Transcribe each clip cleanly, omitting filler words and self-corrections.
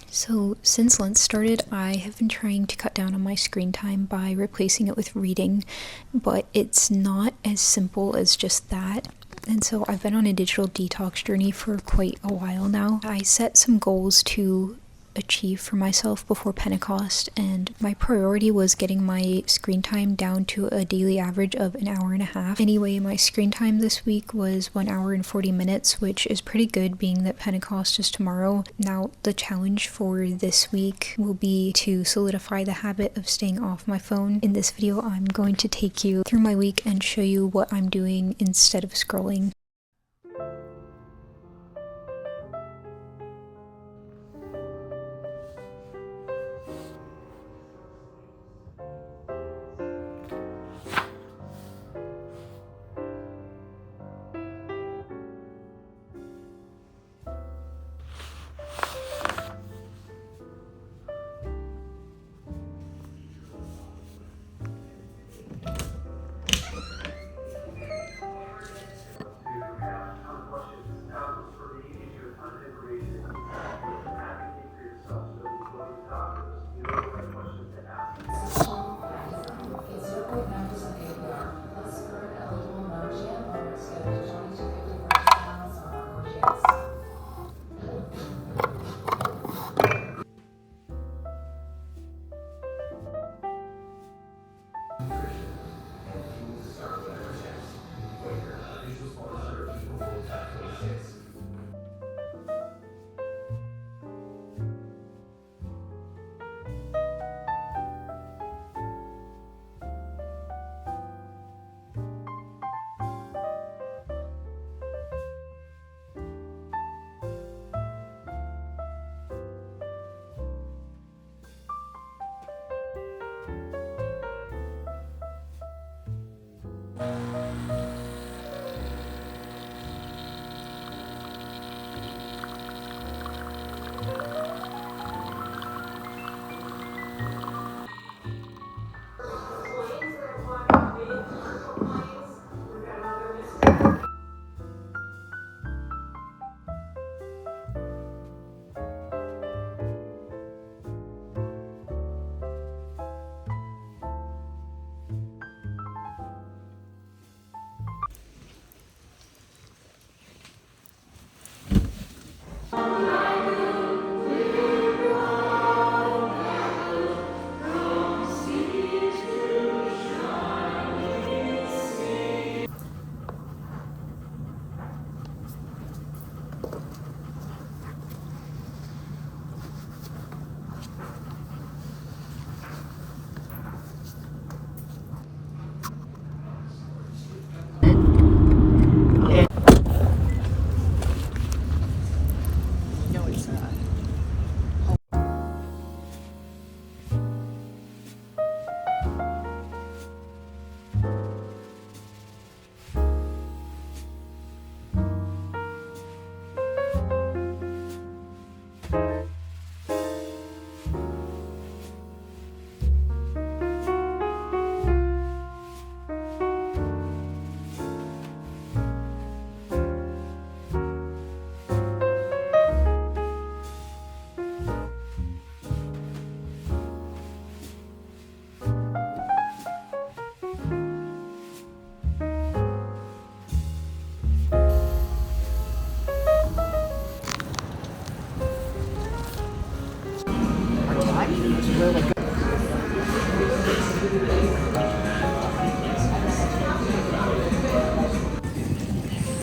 So since Lent started, I have been trying to cut down on my screen time by replacing it with reading, but it's not as simple as just that. And so I've been on a digital detox journey for quite a while now. I set some goals to achieve for myself before Pentecost, and my priority was getting my screen time down to a daily average of an hour and a half. Anyway, my screen time this week was 1 hour and 40 minutes, which is pretty good being that Pentecost is tomorrow. Now, the challenge for this week will be to solidify the habit of staying off my phone. In this video, I'm going to take you through my week and show you what I'm doing instead of scrolling.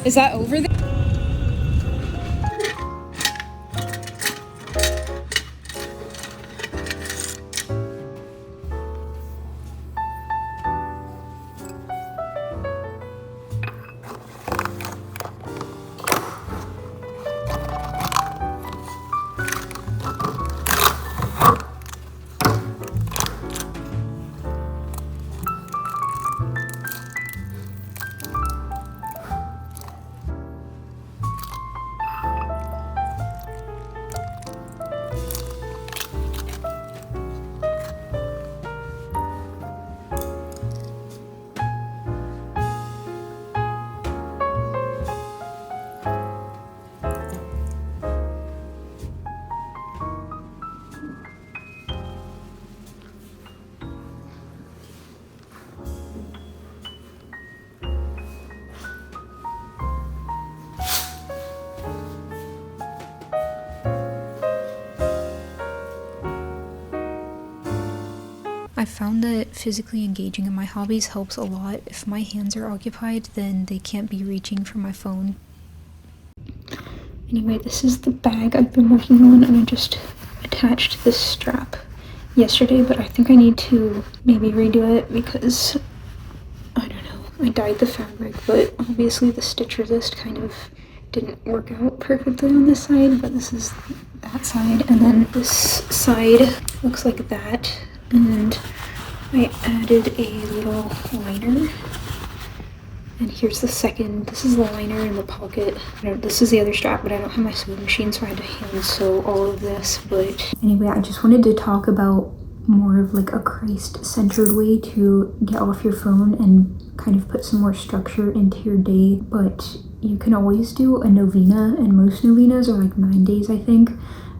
Is that over there? I found that physically engaging in my hobbies helps a lot. If my hands are occupied, then they can't be reaching for my phone. Anyway, this is the bag I've been working on, and I just attached this strap yesterday, but I think I need to maybe redo it because, I don't know, I dyed the fabric, but obviously the stitch resist kind of didn't work out perfectly on this side, but this is that side, and then this side looks like that, and I added a little liner, and here's the second. This is the liner in the pocket. This is the other strap, but I don't have my sewing machine, so I had to hand sew all of this. But anyway, I just wanted to talk about more of like a Christ-centered way to get off your phone and kind of put some more structure into your day. But you can always do a novena, and most novenas are like 9 days, I think.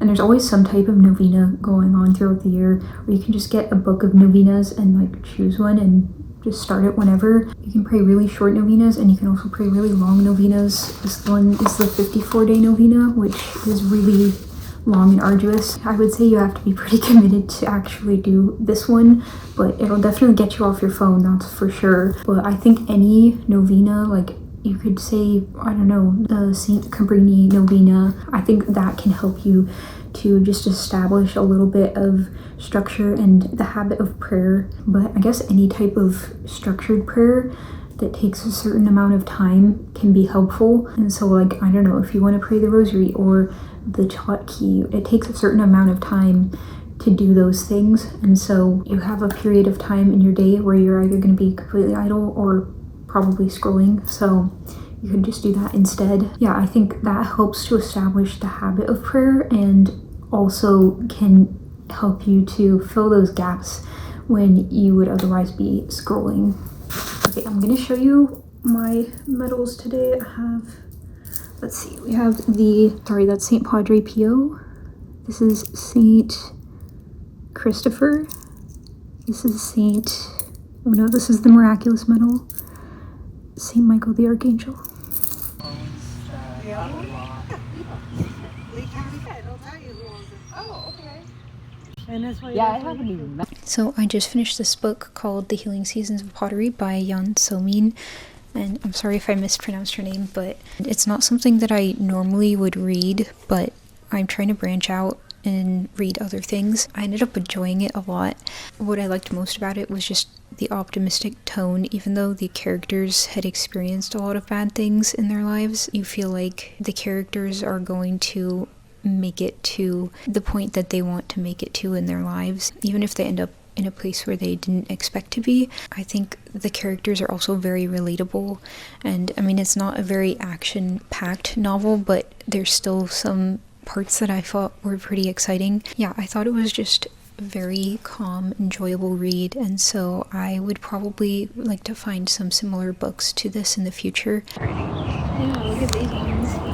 And there's always some type of novena going on throughout the year, or you can just get a book of novenas and like choose one and just start it whenever. You can pray really short novenas, and you can also pray really long novenas. This one is the 54-day novena, which is really long and arduous. I would say you have to be pretty committed to actually do this one, but it'll definitely get you off your phone, that's for sure. But I think any novena, like you could say, I don't know, the Saint Cabrini novena, I think that can help you to just establish a little bit of structure and the habit of prayer. But I guess any type of structured prayer that takes a certain amount of time can be helpful. And so like, I don't know, if you want to pray the rosary or the Key, it takes a certain amount of time to do those things. And so you have a period of time in your day where you're either going to be completely idle or probably scrolling, so you could just do that instead. Yeah, I think that helps to establish the habit of prayer and also can help you to fill those gaps when you would otherwise be scrolling. Okay, I'm gonna show you my medals today. I have, let's see, we have that's St. Padre Pio. This is St. Christopher. This is this is the Miraculous Medal. St. Michael the Archangel. Yeah, I haven't even met. So I just finished this book called The Healing Seasons of Pottery by Yeon So-min, and I'm sorry if I mispronounced her name, but it's not something that I normally would read, but I'm trying to branch out and read other things. I ended up enjoying it a lot. What I liked most about it was just the optimistic tone. Even though the characters had experienced a lot of bad things in their lives, you feel like the characters are going to make it to the point that they want to make it to in their lives, even if they end up in a place where they didn't expect to be. I think the characters are also very relatable, and I mean, it's not a very action-packed novel, but there's still some parts that I thought were pretty exciting. Yeah, I thought it was just a very calm, enjoyable read, and so I would probably like to find some similar books to this in the future. Yeah, look at these ones.